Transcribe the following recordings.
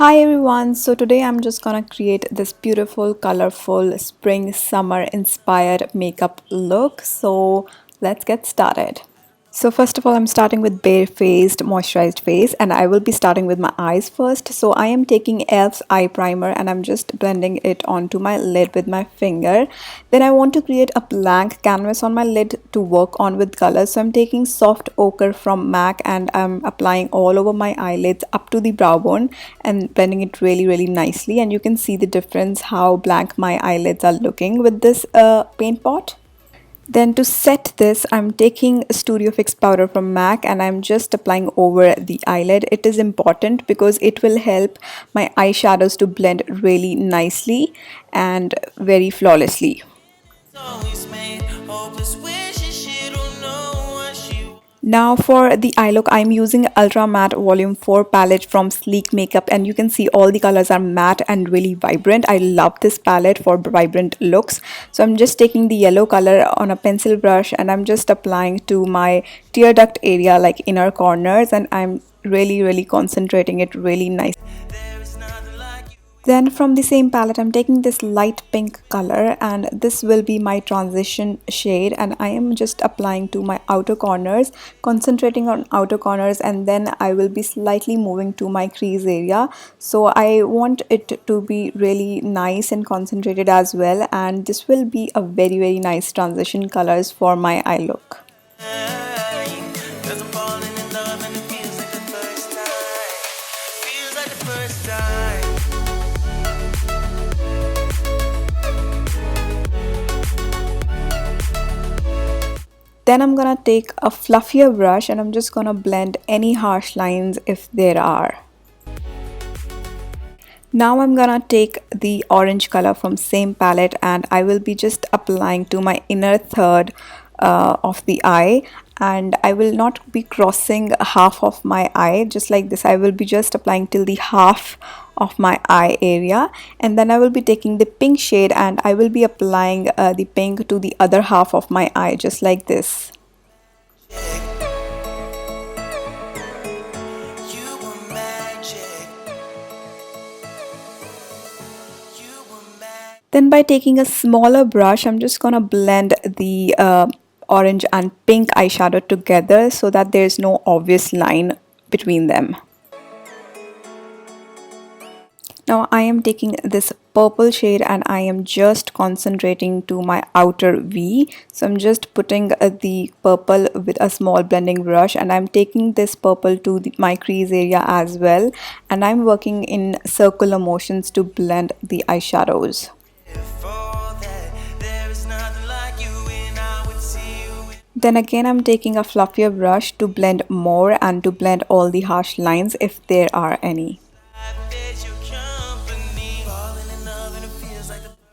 Hi everyone, so today I'm just gonna create this beautiful, colorful, spring, summer inspired makeup look. So let's get started. So first of all, I'm starting with bare-faced, moisturized face, and I will be starting with my eyes first. So I am taking e.l.f.'s eye primer and I'm just blending it onto my lid with my finger. Then I want to create a blank canvas on my lid to work on with colors. So I'm taking soft ochre from MAC and I'm applying all over my eyelids up to the brow bone and blending it really nicely. And you can see the difference how blank my eyelids are looking with this paint pot. Then to set this, I'm taking Studio Fix powder from MAC and I'm just applying over the eyelid. It is important because it will help my eyeshadows to blend really nicely and very flawlessly. Now for the eye look, I'm using Ultra Matte Volume 4 palette from Sleek Makeup and you can see all the colors are matte and really vibrant. I love this palette for vibrant looks. So I'm just taking the yellow color on a pencil brush and I'm just applying to my tear duct area like inner corners, and I'm really concentrating it really nice. Then from the same palette, I'm taking this light pink color and this will be my transition shade, and I am just applying to my outer corners, concentrating on outer corners, and then I will be slightly moving to my crease area. So I want it to be really nice and concentrated as well, and this will be a very nice transition colors for my eye look. Then I'm gonna take a fluffier brush and I'm just gonna blend any harsh lines if there are. Now I'm gonna take the orange color from same palette and I will be just applying to my inner third of the eye, and I will not be crossing half of my eye just like this. I will be just applying till the half of my eye area, and then I will be taking the pink shade and I will be applying the pink to the other half of my eye just like this. Then by taking a smaller brush, I'm just gonna blend the orange and pink eyeshadow together so that there's no obvious line between them. Now I am taking this purple shade and I am just concentrating to my outer V. So I'm just putting the purple with a small blending brush and I'm taking this purple to my crease area as well, and I'm working in circular motions to blend the eyeshadows. Then again I'm taking a fluffier brush to blend more and to blend all the harsh lines if there are any.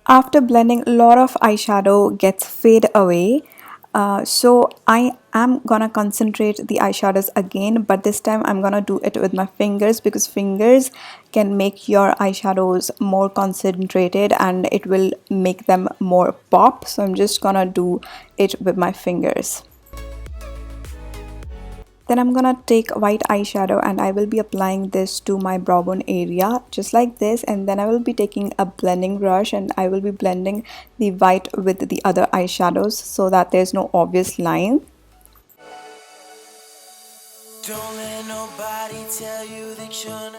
After blending, a lot of eyeshadow gets fade away. So I am gonna concentrate the eyeshadows again, but this time I'm gonna do it with my fingers because fingers can make your eyeshadows more concentrated and it will make them more pop. So I'm just gonna do it with my fingers. Then I'm gonna take white eyeshadow and I will be applying this to my brow bone area just like this, and then I will be taking a blending brush and I will be blending the white with the other eyeshadows so that there's no obvious line.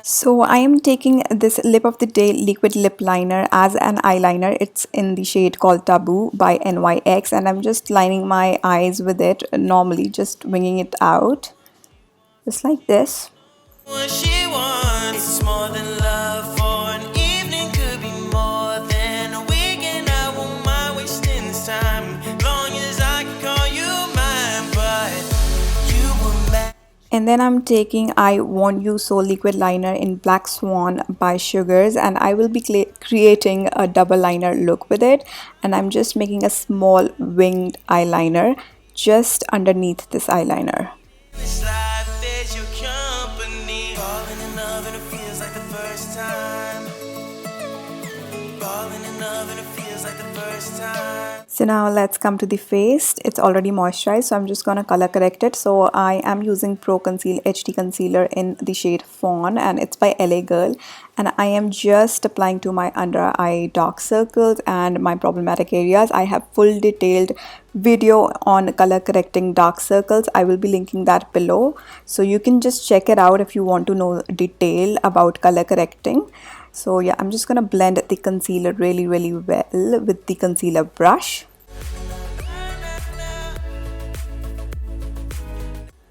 So I am taking this Lip of the Day liquid lip liner as an eyeliner. It's in the shade called Taboo by NYX, and I'm just lining my eyes with it normally, just winging it out just like this. And then I'm taking I Want You So liquid liner in Black Swan by Sugars, and I will be creating a double liner look with it, and I'm just making a small winged eyeliner just underneath this eyeliner. So now let's come to the face. It's already moisturized, so I'm just gonna color correct it. So I am using Pro Conceal HD Concealer in the shade Fawn, and it's by LA Girl. And I am just applying to my under eye dark circles and my problematic areas. I have full detailed video on color correcting dark circles. I will be linking that below, so you can just check it out if you want to know detail about color correcting. So yeah, I'm just gonna blend the concealer really well with the concealer brush.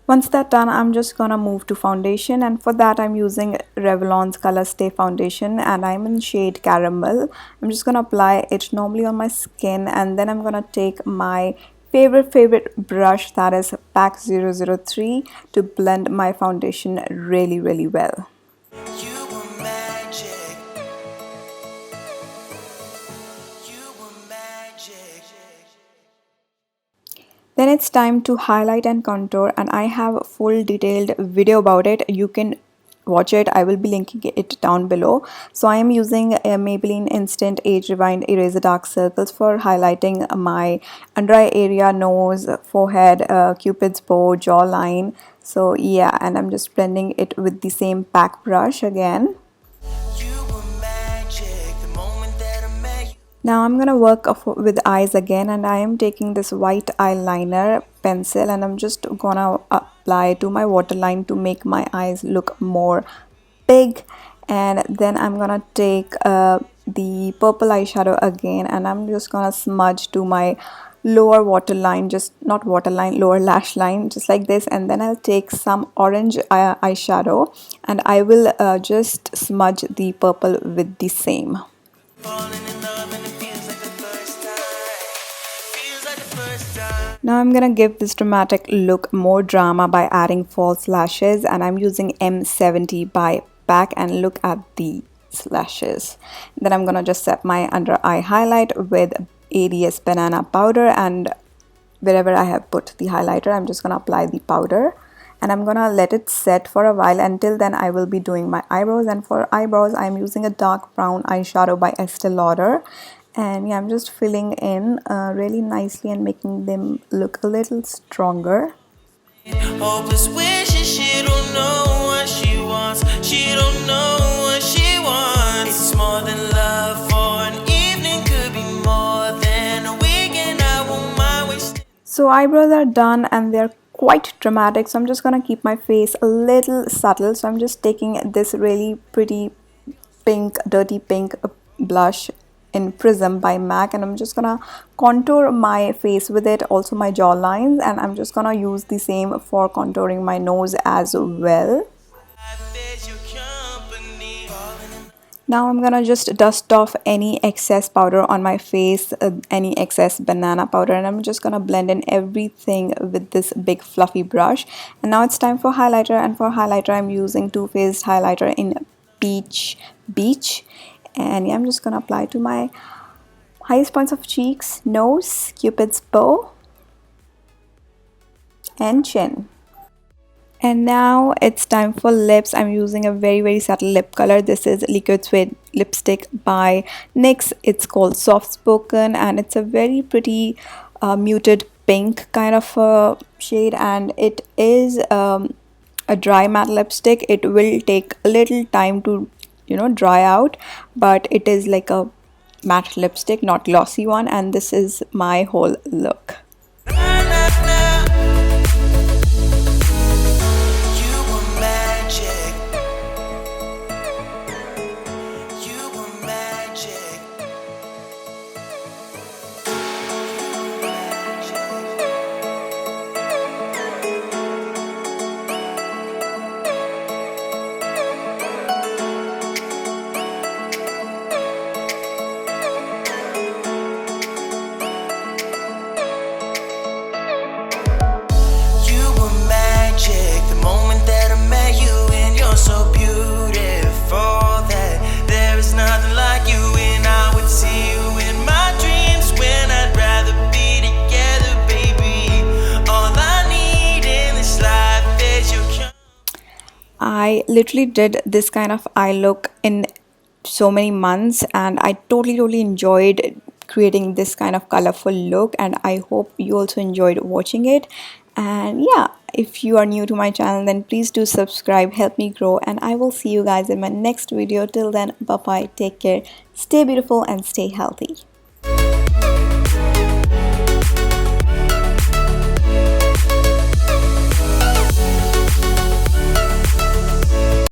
Once that's done, I'm just gonna move to foundation, and for that I'm using Revlon's Colorstay foundation, and I'm in shade Caramel. I'm just gonna apply it normally on my skin, and then I'm gonna take my favorite brush, that is PAC 003, to blend my foundation really well. Then it's time to highlight and contour, and I have a full detailed video about it. You can watch it. I will be linking it down below. So I am using a Maybelline Instant Age Rewind Eraser Dark Circles for highlighting my under eye area, nose, forehead, cupid's bow, jawline. So yeah, and I'm just blending it with the same PAC brush again. Now I'm gonna work with eyes again, and I am taking this white eyeliner pencil, and I'm just gonna apply to my waterline to make my eyes look more big. And then I'm gonna take the purple eyeshadow again, and I'm just gonna smudge to my lower waterline, just not waterline, lower lash line, just like this. And then I'll take some orange eyeshadow, and I will just smudge the purple with the same. Now I'm gonna give this dramatic look more drama by adding false lashes, and I'm using M70 by PAC, and look at these lashes. Then I'm gonna just set my under eye highlight with ADS banana powder, and wherever I have put the highlighter, I'm just gonna apply the powder, and I'm gonna let it set for a while. Until then, I will be doing my eyebrows, and for eyebrows I'm using a dark brown eyeshadow by Estee Lauder. And yeah, I'm just filling in really nicely and making them look a little stronger. Hopeless wishes, she don't know what she wants. She don't know what she wants. It's more than love for an evening, could be more than a weekend. I won't mind wasting. So eyebrows are done, and they're quite dramatic, so I'm just gonna keep my face a little subtle. So I'm just taking this really pretty pink, dirty pink blush in Prism by MAC, and I'm just gonna contour my face with it, also my jawlines, and I'm just gonna use the same for contouring my nose as well. Now I'm gonna just dust off any excess powder on my face, any excess banana powder, and I'm just gonna blend in everything with this big fluffy brush. And now it's time for highlighter, and for highlighter I'm using Too Faced highlighter in Peach Beach. And yeah, I'm just gonna apply to my highest points of cheeks, nose, cupid's bow, and chin. And now it's time for lips. I'm using a very subtle lip color. This is Liquid Suede lipstick by NYX. It's called Soft Spoken, and it's a very pretty muted pink kind of shade, and it is a dry matte lipstick. It will take a little time to dry out, but it is like a matte lipstick, not glossy one, and this is my whole look. I literally did this kind of eye look in so many months, and I totally enjoyed creating this kind of colorful look, and I hope you also enjoyed watching it. And yeah, if you are new to my channel, then please do subscribe, help me grow, and I will see you guys in my next video. Till then, bye bye, take care, stay beautiful and stay healthy.